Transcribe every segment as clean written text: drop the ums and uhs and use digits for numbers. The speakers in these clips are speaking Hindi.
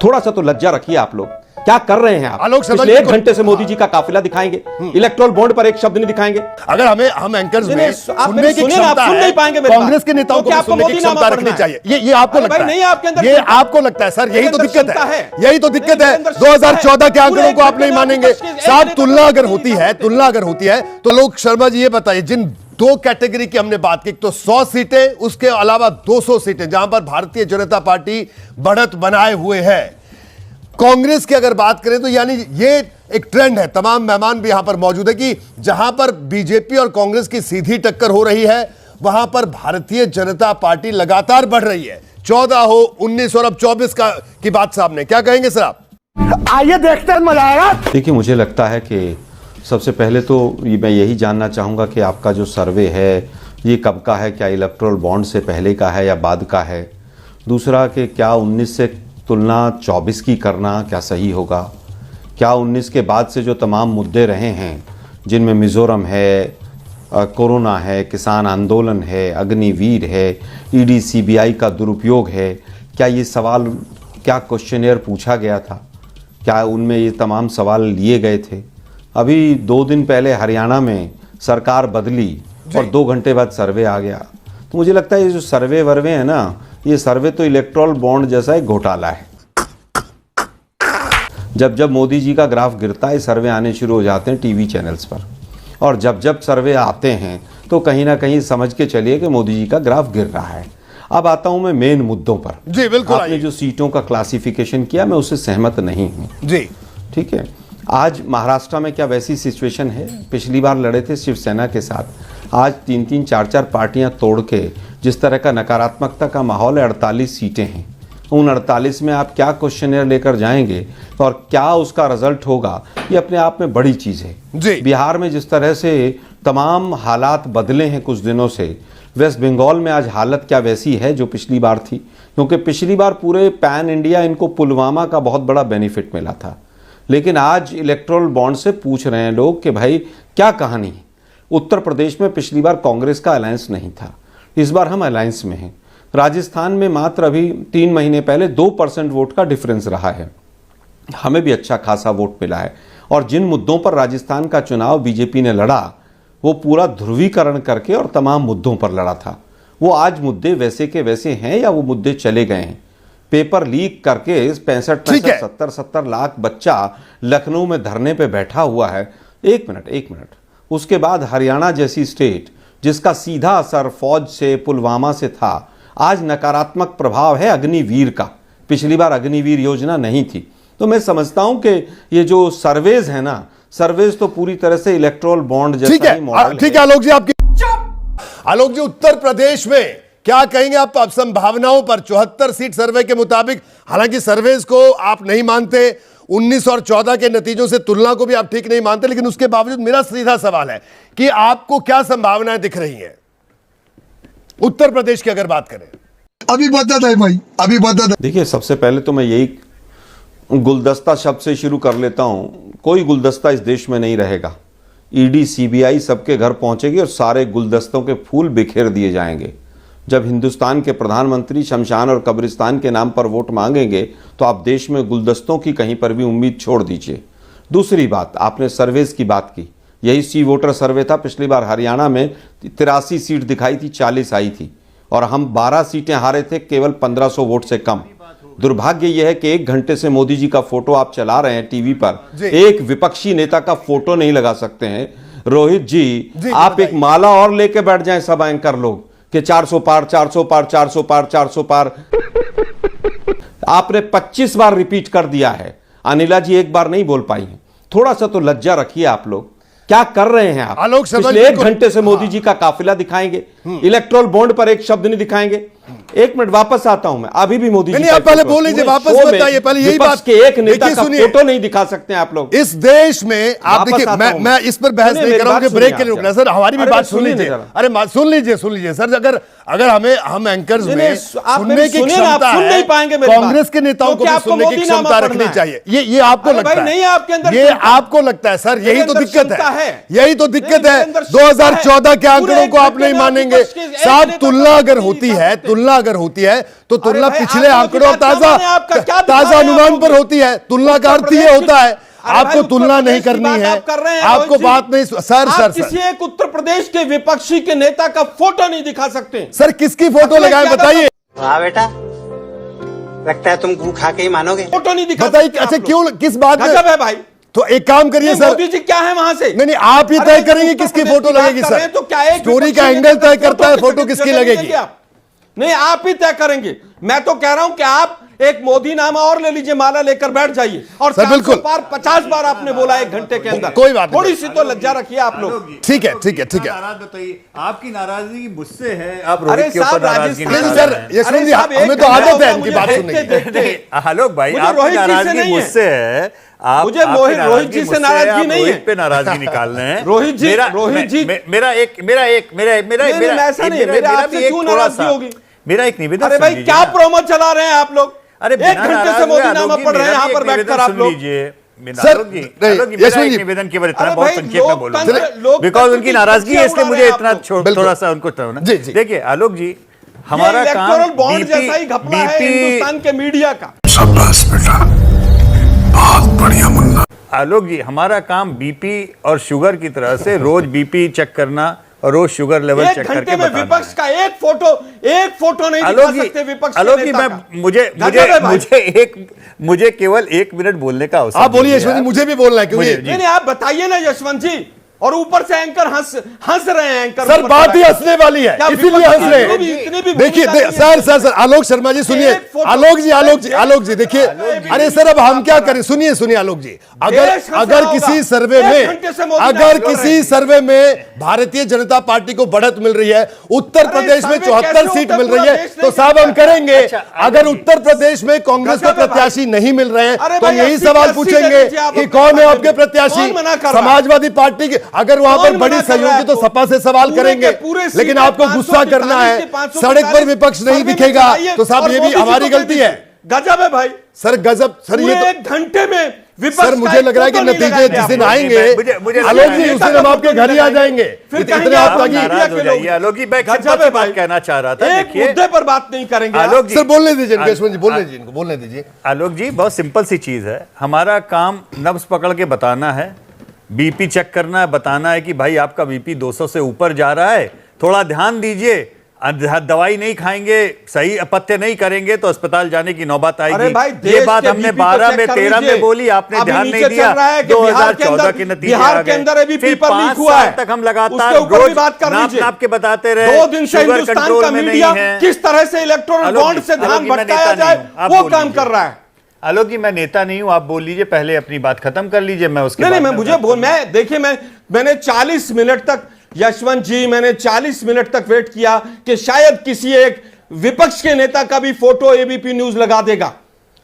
थोड़ा सा तो लज्जा रखिए आप लोग। क्या कर रहे हैं आप? पिछले 1 घंटे से मोदी जी का काफिला दिखाएंगे, इलेक्ट्रोल बॉन्ड पर एक शब्द नहीं दिखाएंगे। अगर हम एंकर्स में सुनने की क्षमता है, कांग्रेस के नेताओं को सुनने की क्षमता रखनी चाहिए। ये आपको लगता है? ये आपको लगता है सर? यही तो दिक्कत है, यही तो दिक्कत है। 2014 के आंकड़ों को आप नहीं मानेंगे साहब। तुलना अगर होती है तो लोग, शर्मा जी ये बताइए, जिन 2 कैटेगरी की हमने बात की, तो 100 सीटें, उसके अलावा 200 सीटें जहां पर भारतीय जनता पार्टी बढ़त बनाए हुए है। कांग्रेस की अगर बात करें तो यानी ये एक ट्रेंड है, तमाम मेहमान भी यहां पर मौजूद है, कि जहां पर बीजेपी और कांग्रेस की सीधी टक्कर हो रही है वहां पर भारतीय जनता पार्टी लगातार बढ़ रही है। 14 हो, 19 और अब 24 की बात सामने, क्या कहेंगे सर आप? आइए देखते हैं, मजा आएगा। देखिए, मुझे लगता है कि सबसे पहले तो मैं यही जानना चाहूँगा कि आपका जो सर्वे है ये कब का है? क्या इलेक्ट्रोल बॉन्ड से पहले का है या बाद का है? दूसरा कि क्या 19 से तुलना 24 की करना क्या सही होगा? क्या 19 के बाद से जो तमाम मुद्दे रहे हैं, जिनमें मिज़ोरम है, कोरोना है, किसान आंदोलन है, अग्निवीर है, ईडी सीबीआई का दुरुपयोग है, क्या ये सवाल, क्या क्वेश्चनेयर पूछा गया था? क्या उनमें ये तमाम सवाल लिए गए थे? अभी 2 दिन पहले हरियाणा में सरकार बदली और 2 घंटे बाद सर्वे आ गया। तो मुझे लगता है ये जो सर्वे वर्वे है ना, ये सर्वे तो इलेक्ट्रोल बॉन्ड जैसा एक घोटाला है। जब जब मोदी जी का ग्राफ गिरता है, सर्वे आने शुरू हो जाते हैं टीवी चैनल्स पर, और जब जब सर्वे आते हैं तो कहीं ना कहीं समझ के चलिए कि मोदी जी का ग्राफ गिर रहा है। अब आता हूं मैं मेन मुद्दों पर। जी बिल्कुल। आपने जो सीटों का क्लासिफिकेशन किया, मैं उससे सहमत नहीं हूं। जी ठीक है। आज महाराष्ट्र में क्या वैसी सिचुएशन है? पिछली बार लड़े थे शिवसेना के साथ, आज 3-3, 4-4 पार्टियां तोड़ के जिस तरह का नकारात्मकता का माहौल है, 48 सीटें हैं। उन 48 में आप क्या क्वेश्चनेयर लेकर जाएंगे और क्या उसका रिजल्ट होगा, ये अपने आप में बड़ी चीज़ है। बिहार में जिस तरह से तमाम हालात बदले हैं कुछ दिनों से, वेस्ट बंगाल में आज हालत क्या वैसी है जो पिछली बार थी? क्योंकि पिछली बार पूरे पैन इंडिया इनको पुलवामा का बहुत बड़ा बेनिफिट मिला था, लेकिन आज इलेक्ट्रोल बॉन्ड से पूछ रहे हैं लोग कि भाई क्या कहानी है। उत्तर प्रदेश में पिछली बार कांग्रेस का अलायंस नहीं था, इस बार हम अलायंस में हैं। राजस्थान में मात्र अभी 3 महीने पहले 2% वोट का डिफरेंस रहा है, हमें भी अच्छा खासा वोट मिला है। और जिन मुद्दों पर राजस्थान का चुनाव बीजेपी ने लड़ा, वो पूरा ध्रुवीकरण करके और तमाम मुद्दों पर लड़ा था। वो आज मुद्दे वैसे के वैसे हैं या वो मुद्दे चले गए हैं? पेपर लीक करके 65, 70 लाख बच्चा लखनऊ में धरने पे बैठा हुआ है। एक मिनट, उसके बाद हरियाणा जैसी स्टेट जिसका सीधा असर फौज से, पुलवामा से था, आज नकारात्मक प्रभाव है अग्निवीर का। पिछली बार अग्निवीर योजना नहीं थी। तो मैं समझता हूं कि ये जो सर्वेज है ना, सर्वेज तो पूरी तरह से इलेक्ट्रोल बॉन्ड जैसा ही मॉडल है। ठीक है आलोक जी, आलोक जी, उत्तर प्रदेश में क्या कहेंगे आप संभावनाओं पर? 74 सीट सर्वे के मुताबिक, हालांकि सर्वेज को आप नहीं मानते, 19 और 14 के नतीजों से तुलना को भी आप ठीक नहीं मानते, लेकिन उसके बावजूद मेरा सीधा सवाल है कि आपको क्या संभावनाएं दिख रही हैं उत्तर प्रदेश की अगर बात करें? अभी बता है भाई, अभी बता। देखिए, सबसे पहले तो मैं यही गुलदस्ता शब्द से शुरू कर लेता हूं। कोई गुलदस्ता इस देश में नहीं रहेगा। ईडी सीबीआई सबके घर पहुंचेगी और सारे गुलदस्तों के फूल बिखेर दिए जाएंगे। जब हिंदुस्तान के प्रधानमंत्री शमशान और कब्रिस्तान के नाम पर वोट मांगेंगे तो आप देश में गुलदस्तों की कहीं पर भी उम्मीद छोड़ दीजिए। दूसरी बात, आपने सर्वेज की बात की, यही सी वोटर सर्वे था। पिछली बार हरियाणा में 83 सीट दिखाई थी, 40 आई थी, और हम 12 सीटें हारे थे, केवल 1500 वोट से कम। दुर्भाग्य यह है कि 1 घंटे से मोदी जी का फोटो आप चला रहे हैं टीवी पर, एक विपक्षी नेता का फोटो नहीं लगा सकते हैं। रोहित जी, आप एक माला और लेके बैठ जाएं सब एंकर लोग कि 400 पार, 400 पार, 400 पार, 400 पार। आपने 25 बार रिपीट कर दिया है। अनिला जी एक बार नहीं बोल पाई हैं। थोड़ा सा तो लज्जा रखिए आप लोग। क्या कर रहे हैं आप? पिछले 1 घंटे से मोदी जी का काफिला दिखाएंगे, इलेक्ट्रोल बॉन्ड पर एक शब्द नहीं दिखाएंगे। 1 मिनट, वापस आता हूं मैं। अभी भी मोदी जी नहीं, आप पहले बोल लीजिए, वापस बताइए पहले यही बात के एक नेता का फोटो नहीं दिखा सकते हैं आप लोग इस देश में। आप देखिए, मैं इस पर बहस नहीं कर रहा हूं कि ब्रेक के लिए रुकना। सर हमारी भी बात सुन लीजिए। अरे सुन लीजिए सर, अगर हम एंकर्स में सुनने की क्षमता है, कांग्रेस के नेताओं को भी सुनने की क्षमता रखनी चाहिए। ये आपको लगता है? ये आपको लगता है सर? यही तो दिक्कत है, यही तो दिक्कत है। 2014 के आंकड़ों को आप नहीं मानेंगे साहब। तुलना अगर होती है तुलना अगर होती है तो तुलना भाई, पिछले आप आंकड़ों और आपका क्या ताजा अनुमान पर होती है। तुलना का अर्थ ये होता है आपको तुलना नहीं करनी है, आपको बात नहीं। सर किसी एक उत्तर प्रदेश के विपक्षी के नेता का फोटो नहीं दिखा सकते। सर किसकी फोटो लगाए बताइए। वाह बेटा, लगता है तुम गू खा के ही मानोगे। फोटो नहीं दिखा बताइए सकते अच्छा आप क्यों, किस बात में? गजब है भाई। तो एक काम करिए सर, मोदी जी क्या है वहां से? नहीं आप ही तय करेंगे किसकी फोटो लगेगी सर। तो क्या है, स्टोरी का एंगल तय करता है फोटो किसकी लगेगी। नहीं आप ही तय करेंगे। मैं तो कह रहा हूं कि आप एक मोदी नामा और ले लीजिए, माला लेकर बैठ जाइए। और सर, बिल्कुल। 50 बार आपने बोला 1 घंटे के अंदर। कोई बात नहीं। थोड़ी सी तो लज्जा रखिए आप लोग। ठीक है ठीक है ठीक है। नाराज बताइए, आपकी नाराजगी मुझसे है, आप अरे रोहित के साहब, ऊपर नाराजगी राजस्थान- निकाल सर रहे हैं। यशवंत जी हमें तो आदत है इनकी बात सुनने की। आलोक भाई, मुझे आपकी रोहित जी से नाराजगी नहीं है। मुझसे है। आप मुझे आपकी रोहित नाराजगी जी से मुझसे है, नाराजगी आप नहीं है। रोहित पे नाराजगी निकाल रहे हैं। रोहित जी- मेरा रोहित जी- मेरा एक ऐसा नहीं है, मेरे आपसे क्यों नाराजगी होगी? मेरा एक निवेदन अरे भाई सुन क्या लीजिए। प्रोमो चला रहे हैं आप लोग? अरे 1 घंटे से मोदी नामा पढ़ रहे हैं यहाँ पर बैठकर आप लोग। सर, यशवंत जी निवेदन केवल इतना अरे बहुत भाई, संक्षेप में बोलूंगा लोकतंत्र बिकॉज उनकी की नाराजगी है, खुशियां इसलिए उड़ा मुझे रहे हैं इतना आप लोग। थोड़ा सा उनको जी, जी। देखिए आलोक जी, हमारा ये काम इलेक्टोरल बॉन्ड जैसा ही घपला है हिंदुस्तान के मीडिया का। शाबाश बेटा, बहुत बढ़िया मुन्ना। आलोक जी, हमारा काम बीपी और शुगर की तरह से रोज बीपी चेक करना और रोज शुगर लेवल 1 चेक करके घंटे में बताना विपक्ष है। का एक फोटो नहीं दिखा आलोक जी, सकते विपक्ष के आलोक जी, नेता मैं का। गजब है भाई। मुझे केवल 1 मिनट बोलने का अवसर आप बोलिए दीजिए यशवंत जी, आप। मुझे भी बोलना है क्योंकि मुझे- नहीं आप बताइए ना यशवंत जी। और ऊपर से एंकर हंस रहे हैं। एंकर सर ऊपर बात से ही हंसने वाली है, क्या इसीलिए विपक्ष हंस रहे इतनी भी- हैं। इतनी भी देखिए भूमिका नहीं है। सर आलोक शर्मा जी सुनिए। एक फोटो- आलोक जी देखिए, अरे सर अब हम क्या करें, सुनिए आलोक जी। अगर देश हंस अगर रहा किसी होगा। सर्वे 1 घंटे से में मोदी अगर नाम लड़ रहे किसी हैं। सर्वे में भारतीय जनता पार्टी को बढ़त मिल रही है, उत्तर प्रदेश में सर्वे 74 कैसे सीट होता मिल है? रही है, पूरा देश तो नहीं साहब हम जीतता। करेंगे। अच्छा, अगर उत्तर प्रदेश में कांग्रेस को गजब है भाई। प्रत्याशी नहीं मिल रहे हैं अरे तो भाई, यही 80 सवाल 80 पूछेंगे दे दीजिए आप कि अपने कौन है बारे आपके में। प्रत्याशी। कौन मना कर रहा है? समाजवादी पार्टी के अगर वहां पर कौन बड़ी मना कर रहा है सहयोगी तो आपको? सपा से सवाल पूरे करेंगे, के पूरे लेकिन सीटें आपको 543 गुस्सा करना है। से 545 सड़क पर विपक्ष नहीं सर्वे में दिखेगा चलाइए तो साहब और ये भी मोदी जी हमारी को गलती दे है। दीजिए। गजब है भाई। सर गजब सर, ये पूरे तो 1 घंटे में विपक्ष सर का मुझे एक लग रहा है कि फोटो नहीं नतीजे लगाएंगे जिस आप दिन लोग। आएंगे मुझे आलोक जी उस दिन हम आपके घर ही आ जाएंगे। फिर इतने कहेंगे आप आप ताकि मीडिया नाराज हो के जाइए लोग। आलोक जी, मैं एक गजब सिंपल है सी बात भाई। कहना चाह रहा था। एक देखिए मुद्दे पर बात नहीं करेंगे आप। आलोक जी, सर बोलने दीजिए इनको, यशवंत जी बोलने दीजिए इनको, बोलने दीजिए। आलोक जी बहुत सिंपल सी चीज है, हमारा काम नब्ज पकड़ के बताना है, बीपी चेक करना है, बताना है कि भाई आपका बीपी 200 से ऊपर जा रहा है, थोड़ा ध्यान दीजिए, दवाई नहीं खाएंगे, सही अपथ्य नहीं करेंगे तो अस्पताल जाने की नौबत अरे आएगी। भाई, ये देश बात के हमने बीपी को 12 चेक में कर 13 में लीजिए। बोली, आपने अभी ध्यान नीचे नहीं दिया। चल रहा है कि बिहार के 2014 अंदर- के नतीजे बिहार आ के गए। अंदर अभी फिर पेपर लीक 5 हुआ साल है। तक हम लगातार उसके ऊपर भी रोज बात कर नाप लीजिए। नाप के बताते रहे 2 दिन से शुगर हिंदुस्तान कंट्रोल का में नहीं मीडिया है। किस तरह से इलेक्टोरल आलोक बॉन्ड जी, से आलोक ध्यान जी, मैं भटकाया नेता जाए नहीं हूं, आप वो बोल काम लीजिए। कर रहा है। आलोक जी मैं नेता नहीं हूं, आप बोल लीजिए, पहले अपनी बात खत्म कर लीजिए, मैं उसके नहीं बाद मैं में मुझे बात बोल मैं देखिए मैंने 40 मिनट तक यशवंत जी मैंने 40 मिनट तक वेट किया कि शायद किसी एक विपक्ष के नेता का भी फोटो एबीपी न्यूज लगा देगा,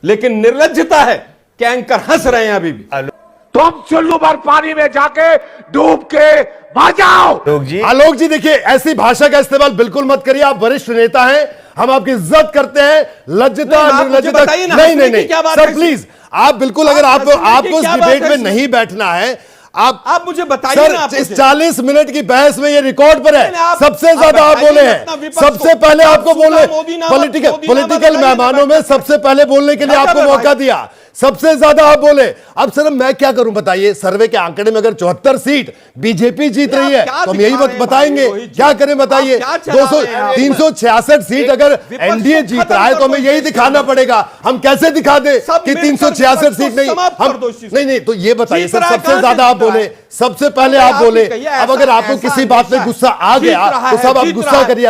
लेकिन निर्लज्जता है कि एंकर हंस रहे हैं अभी भी। तुम चुल्लू भर पानी में जाके डूब के मर जाओ। आलोक जी देखिए ऐसी भाषा का इस्तेमाल बिल्कुल मत करिए, आप वरिष्ठ नेता हैं, हम आपकी इज्जत करते हैं। लज्जता नहीं, आप मुझे निर्लज्जता बताइए ना, नहीं हंसने नहीं की क्या बात सर है प्लीज आप बिल्कुल अगर आप आपको हंसने की आपको इस क्या बात डिबेट है में इसमें? नहीं बैठना है, आप मुझे बताइए सर ना। आप इस मुझे। 40 मिनट की बहस में ये रिकॉर्ड पर नहीं, है, सबसे ज्यादा आप बताइए बोले ना अपना हैं, विपक्ष सबसे को। पहले आप आपको सुना बोले मोदी नामक- पॉलिटिकल मोदी नामक पॉलिटिकल बताइए ना मेहमानों में सबसे पहले बोलने के लिए गजब आपको है मौका भाई। दिया, सबसे ज्यादा आप बोले। अब सर मैं क्या करूं बताइए, सर्वे के आंकड़े में अगर 74 सीट बीजेपी जीत रही है क्या तो हम यही दिखा रहे हैं बताएंगे, भाई, रोहित जी? क्या करें बताइए। आप क्या चला रहे हैं आप? 366 सीट अगर विपक्ष एनडीए को जीत खत्म रहा है कर तो हमें दो यही इस देश दिखाना में। पड़ेगा। हम कैसे दिखा दे सब कि मिलकर 366 विपक्ष सीट को नहीं, समाप्त कर दो इस चीज नहीं तो ये बताइए जीत सर, रहा है, सबसे कहां से ज्यादा आप जीत रहा बोले, है? सबसे पहले अरे आप आप ही बोले। कहिए, अब अगर ऐसा- आपको ऐसा किसी बात में हमेशा गुस्सा आ जीत गया रहा तो है, सब आप जीत गुस्सा रहा है। करिए।